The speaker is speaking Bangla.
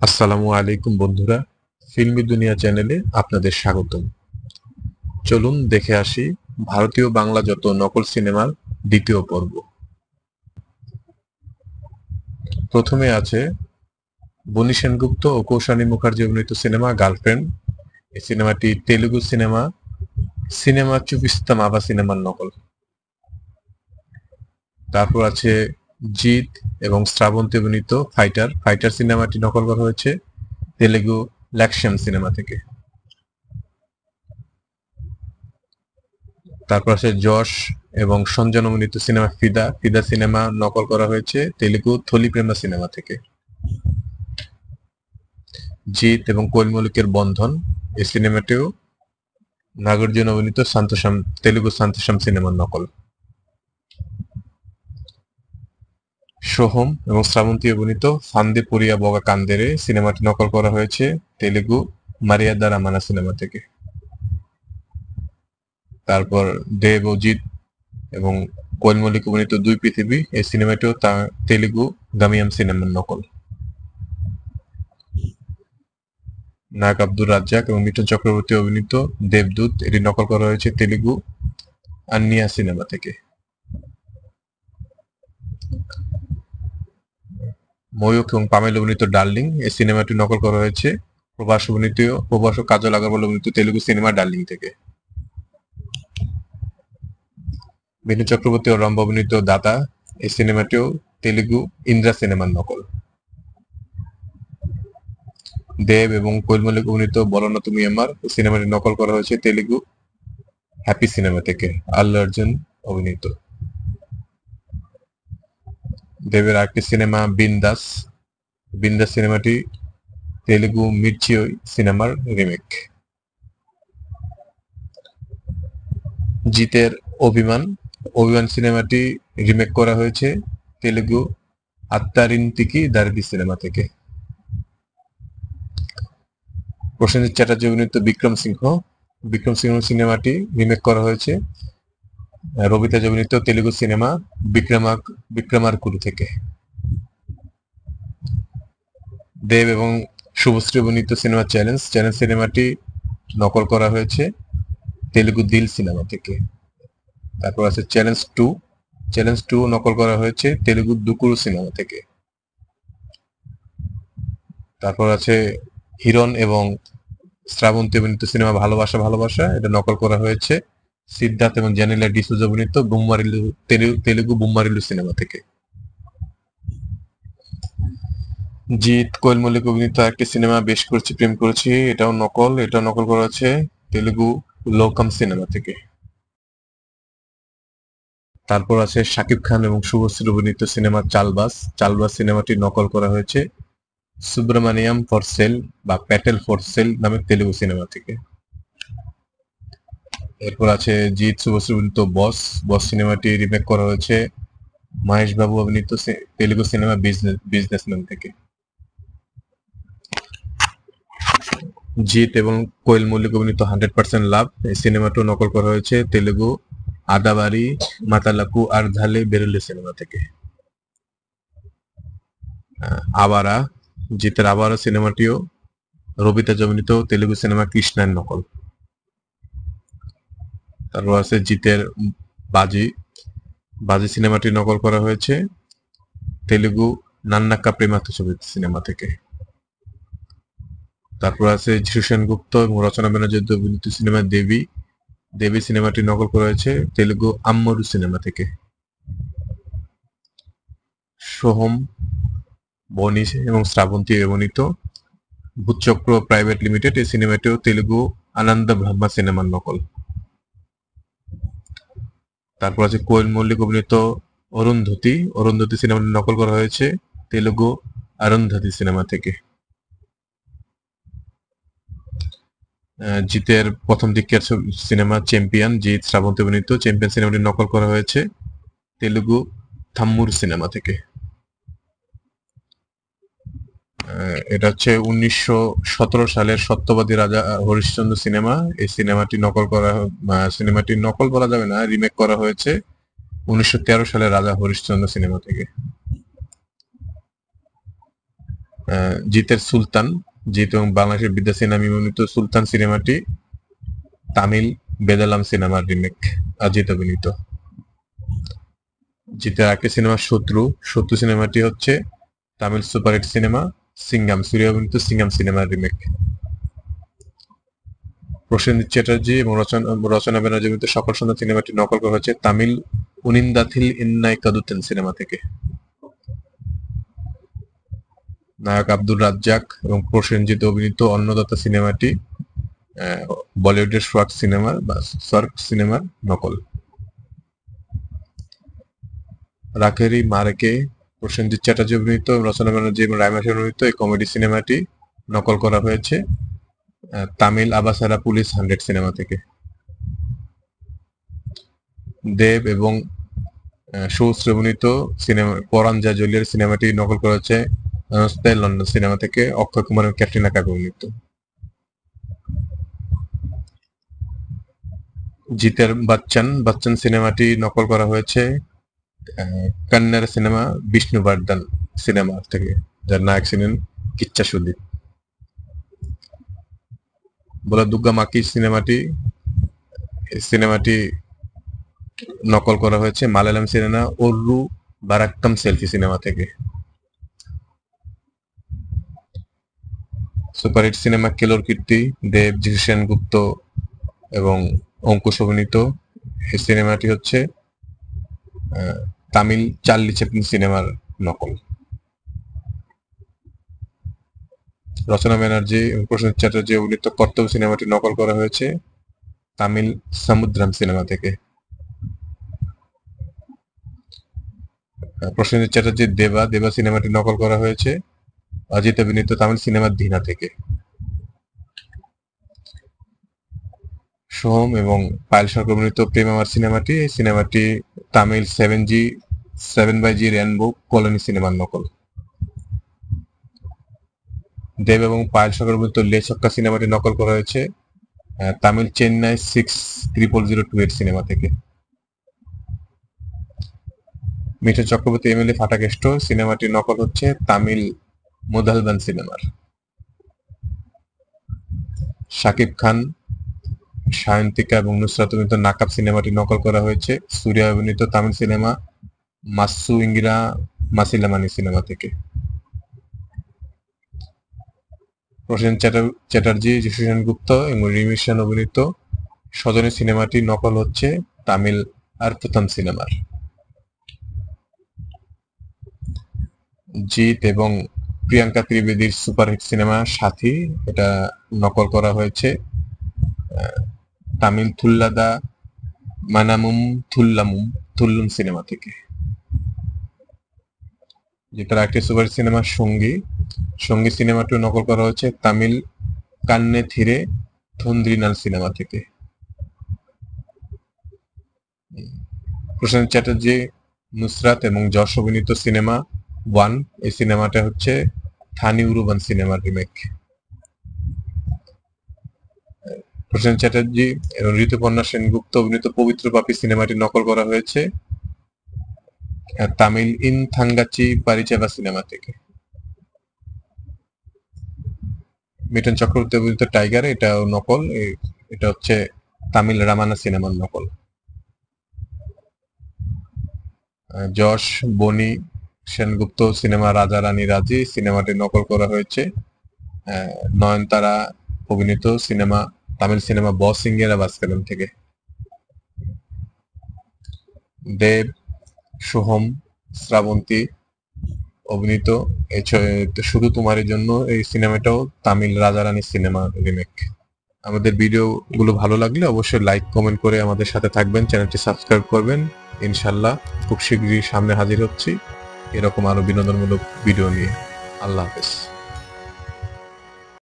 আসসালামু আলাইকুম বন্ধুরা, ফিল্মি দুনিয়া চ্যানেলে আপনাদের স্বাগতম। চলুন দেখে আসি ভারতীয় বাংলা যত নকল সিনেমার দ্বিতীয় পর্ব। প্রথমে আছে বনি সেনগুপ্ত ও কৌশানী মুখার্জি অভিনীত সিনেমা গার্লফ্রেন্ড। এই সিনেমাটি তেলুগু সিনেমা সিনেমা চুপিস্তাম আবা সিনেমার নকল। তারপর আছে জিৎ এবং শ্রাবন্তী অভিনীত ফাইটার। ফাইটার সিনেমাটি নকল করা হয়েছে তেলুগু ল্যাকশ্যাম সিনেমা থেকে। তারপর আছে যশ এবং সঞ্জন অভিনীত সিনেমা ফিদা। ফিদা সিনেমা নকল করা হয়েছে তেলুগু থলি প্রেমা সিনেমা থেকে। জিৎ এবং কোয়েল মল্লিকের বন্ধন, এই সিনেমাটিও নাগার্জুন অভিনীত শান্তশ্যাম তেলুগু শান্তশ্যাম সিনেমার নকল। সোহম এবং শ্রাবন্তী অভিনীত ফান্দে পড়িয়া বগা কান্দেরে সিনেমাটি নকল করা হয়েছে তেলুগু মারিয়াদা রামানা সিনেমা থেকে। তারপর দেব ও জিৎ এবং কোয়েল মল্লিক অভিনীত দুই পৃথিবী, এই সিনেমাটিও তেলুগু গামিয়াম সিনেমার নকল। নায়ক আব্দুর রাজ্জাক এবং মিঠুন চক্রবর্তী অভিনীত দেবদূত, এটি নকল করা হয়েছে তেলুগু আন্নিয়া সিনেমা থেকে। ময়ূক এবং পামেল অভিনীত ডার্লিং, এই সিনেমাটি নকল করা হয়েছে প্রভাস ও কাজল আগরওয়াল অভিনীত তেলুগু সিনেমা ডার্লিং থেকে। মিঠুন চক্রবর্তী ও রম্বা অভিনীত দাতা, এই সিনেমাটিও তেলুগু ইন্দ্রা সিনেমার নকল। দেব এবং কোয়েল মল্লিক অভিনীত বলো না তুমি আমার, এই সিনেমাটি নকল করা হয়েছে তেলুগু হ্যাপি সিনেমা থেকে, আল্লু অর্জুন অভিনীত। দেবের আরেকটি সিনেমা বিন্দাস। বিন্দাস সিনেমাটি তেলুগু মির্চি সিনেমার রিমেক। জিতের অভিমান। অভিমান সিনেমাটি রিমেক করা হয়েছে তেলুগু আত্মারিন্তিকি দারদি সিনেমা থেকে। প্রসেনজিৎ চ্যাটার্জি অভিনীত বিক্রম সিংহ। বিক্রম সিংহ সিনেমাটি রিমেক করা হয়েছে রবিতেজ অভিনীত তেলুগু সিনেমা বিক্রমার্কুরু থেকে। দেব এবং শুভশ্রী অভিনীত সিনেমা চ্যালেঞ্জ। চ্যালেঞ্জ সিনেমাটি নকল করা হয়েছে তেলুগু দিল সিনেমা থেকে। তারপর আছে চ্যালেঞ্জ টু। চ্যালেঞ্জ টু নকল করা হয়েছে তেলুগু দুকুরু সিনেমা থেকে। তারপর আছে হিরণ এবং শ্রাবন্তী অভিনীত সিনেমা ভালোবাসা ভালোবাসা, এটা নকল করা হয়েছে সিদ্ধার্থ এবং জানিলা ডিসুজা অভিনীত তেলুগু বুম্মারিলু সিনেমা থেকে। জিৎ কোয়েল মল্লিক অভিনীত একটি সিনেমা বেশ করেছি প্রেম করেছি, এটাও নকল করা হয়েছে তেলুগু লোকম সিনেমা থেকে। তারপর আছে শাকিব খান এবং শুভশ্রী অভিনীত সিনেমা চালবাস। চালবাস সিনেমাটি নকল করা হয়েছে সুব্রমণিয়াম ফর সেল বা প্যাটেল ফর সেল নামে তেলুগু সিনেমা থেকে। এরপর আছে জিৎ শুভশ্রী অভিনীত বস। বস সিনেমাটি রিমেক করা হয়েছে মহেশ বাবু অভিনীত তেলুগু সিনেমা বিজনেসম্যান থেকে। জিৎ এবং কোয়েল মল্লিক অভিনীত 100% লাভ, এই সিনেমাটিও নকল করা হয়েছে তেলুগু আদাবারি মাতালাকু আর্ধালে বেরুলে সিনেমা থেকে। আবারা, জিতের আবারা সিনেমাটিও রবিতেজ অভিনীত তেলুগু সিনেমা কৃষ্ণার নকল। তারপর আছে জিতের বাজি। বাজি সিনেমাটি নকল করা হয়েছে তেলুগু নান্নাক্কা প্রেমাথ সিনেমা থেকে। তারপর আছে যিশু সেনগুপ্ত এবং রচনা ব্যানার্জি অভিনীত সিনেমা দেবী। দেবী সিনেমাটি নকল করা হয়েছে তেলুগু আম্মরু সিনেমা থেকে। সোহম, বনি এবং শ্রাবন্তী অভিনীত ভূতচক্র প্রাইভেট লিমিটেড, এই সিনেমাটিও তেলুগু আনন্দ ব্রহ্মা সিনেমার নকল। তারপর আছে কোয়েল মল্লিক অভিনীত অরুন্ধতী। অরুন্ধতী সিনেমাটি নকল করা হয়েছে তেলুগু অরুন্ধতী সিনেমা থেকে। জিতের প্রথম দিকের সিনেমা চ্যাম্পিয়ন, জিৎ শ্রাবন্তী অভিনীত চ্যাম্পিয়ন সিনেমাটি নকল করা হয়েছে তেলুগু থাম্মুর সিনেমা থেকে। এটা হচ্ছে 1917 সালের সত্যবাদী রাজা হরিশ্চন্দ্র সিনেমা। এই সিনেমাটি নকল বলা যাবে না, রিমেক করা হয়েছে 1913 সালের রাজা হরিশ্চন্দ্র সিনেমা থেকে। জিতের সুলতান, জিত এবং বাংলাদেশের বিদ্যা সিনহা অভিনীত সুলতান সিনেমাটি তামিল বেদালাম সিনেমার রিমেক, অজিত অভিনীত। জিতের আরেকটি সিনেমা শত্রু, শত্রু সিনেমাটি হচ্ছে তামিল সুপারহিট সিনেমা সিঙ্গাম, সূর্য অভিনীত সিঙ্গাম সিনেমার রিমেক। প্রসেনজিৎ চ্যাটার্জি এবং রচনা ব্যানার্জি অভিনীত সকল সন্তান সিনেমাটি নকল করা হয়েছে তামিল উনিন্দাথিল ইন্নাই কাদুতেন সিনেমা থেকে। নায়ক আব্দুর রাজ্জাক এবং প্রসেনজিৎ অভিনীত অন্নদাতা সিনেমাটি বলিউডের সোয়াগ সিনেমার বা সার্ক সিনেমার নকল। রাখেরি মারেকে প্রসেনজিৎ চ্যাটার্জি অভিনীত, রচনা ব্যানার্জি এবং রাইমা সেন অভিনীত এই কমেডি সিনেমাটি নকল করা হয়েছে তামিল আবাসারা পুলিশ 100 সিনেমা থেকে। দেব এবং সৌশ্রী অভিনীত সিনেমা পরাণ যা জলিয়ার সিনেমাটি নকল করা হয়েছে লন্ডন সিনেমা থেকে অক্ষয় কুমার এবং ক্যাটরিনা কাইফ অভিনীত। জিতের বাচ্চন সিনেমাটি নকল করা হয়েছে কন্নড় সিনেমা বিষ্ণুবর্ধন সিনেমা থেকে, যার নায়ক ছিলেন কিচ্চা সুদীপ। বলা দুর্গা মাকি সিনেমাটি নকল করা হয়েছে মালায়ালাম সিনেমা ওররু বারাক্কাম সেলফি সিনেমা থেকে। সুপারহিট সিনেমা কেলোর কীর্তি, দেব, যিশু সেনগুপ্ত এবং অঙ্কুশ অভিনীত এই সিনেমাটি হচ্ছে তামিল চার্লি চ্যাপলিন সিনেমার নকল। রচনা ব্যানার্জি এবং প্রসেনজিৎ চ্যাটার্জি অভিনীত কর্তব্য সিনেমাটি নকল করা হয়েছে তামিল সমুদ্রাম সিনেমা থেকে। প্রসেনজিৎ চ্যাটার্জির দেবা সিনেমাটি নকল করা হয়েছে অজিত অভিনীত তামিল সিনেমা ধীনা থেকে। সোহম এবং পায়েল সরকার অভিনীত প্রেম আমার সিনেমাটি, এই সিনেমাটি তামিল 7/G রেনবো কলোনি সিনেমার নকল। দেব এবং পায়েল সরকার অভিনীত লে ছক্কা সিনেমাটি নকল করা হয়েছে তামিল চেন্নাই 60002 সিনেমা থেকে। মিঠুন চক্রবর্তী এমএলএ ফাটাকেষ্ট সিনেমাটি নকল হচ্ছে তামিল মুদালবান সিনেমার। শাকিব খান, সায়ন্তিকা এবং নুসরাত অভিনীত নাকাব সিনেমাটি নকল করা হয়েছে সূর্য অভিনীত তামিল সিনেমা মাসু ইঙ্গিরা মাসিলামানি সিনেমা থেকে। প্রসেনজিৎ চ্যাটার্জি, যিশু সেনগুপ্ত এবং রিমি সেন অভিনীত সজনী সিনেমাটি নকল হচ্ছে তামিল আরপুতাম সিনেমার। জিৎ এবং প্রিয়াঙ্কা ত্রিবেদীর সুপারহিট সিনেমা সাথী, এটা নকল করা হয়েছে তামিল থুল্লাদা মানামুম থুল্লুম সিনেমা থেকে। যেটার একটি সুপারহিট সিনেমা সঙ্গী সিনেমাটিও নকল করা হয়েছে তামিল কান্নে থিরে থন্দ্রিনাল সিনেমা থেকে। প্রসেনজিৎ চ্যাটার্জি, নুসরাত এবং যশ অভিনীত সিনেমা 1, এই সিনেমাটা হচ্ছে থানি উরুবান সিনেমার রিমেক। প্রসেনজিৎ চ্যাটার্জি এবং ঋতুপর্ণা সেনগুপ্ত অভিনীত পবিত্র পাপী সিনেমাটি নকল করা হয়েছে তামিল ইন থাঙ্গাচি পারিচাবা সিনেমা থেকে। মিঠুন চক্রবর্তী অভিনীত টাইগার, এটাও নকল, এটা হচ্ছে তামিল রামানা সিনেমার নকল। যশ বনি সেনগুপ্ত সিনেমা রাজা রানী রাজি সিনেমাটি নকল করা হয়েছে নয়নতারা অভিনীত সিনেমা তামিল সিনেমা বসিঙ্গেরা ভাস্করন থেকে। দেব, সোহম, শ্রাবন্তী অভিনীত শুধু তোমারই জন্য এই সিনেমাটাও তামিল রাজা রানী সিনেমা রিমেক। আমাদের ভিডিওগুলো ভালো লাগলে অবশ্যই লাইক কমেন্ট করে আমাদের সাথে থাকবেন, চ্যানেলটি সাবস্ক্রাইব করবেন। ইনশাল্লাহ খুব শীঘ্রই সামনে হাজির হচ্ছি এরকম আরো বিনোদনমূলক ভিডিও নিয়ে। আল্লাহ হাফেজ।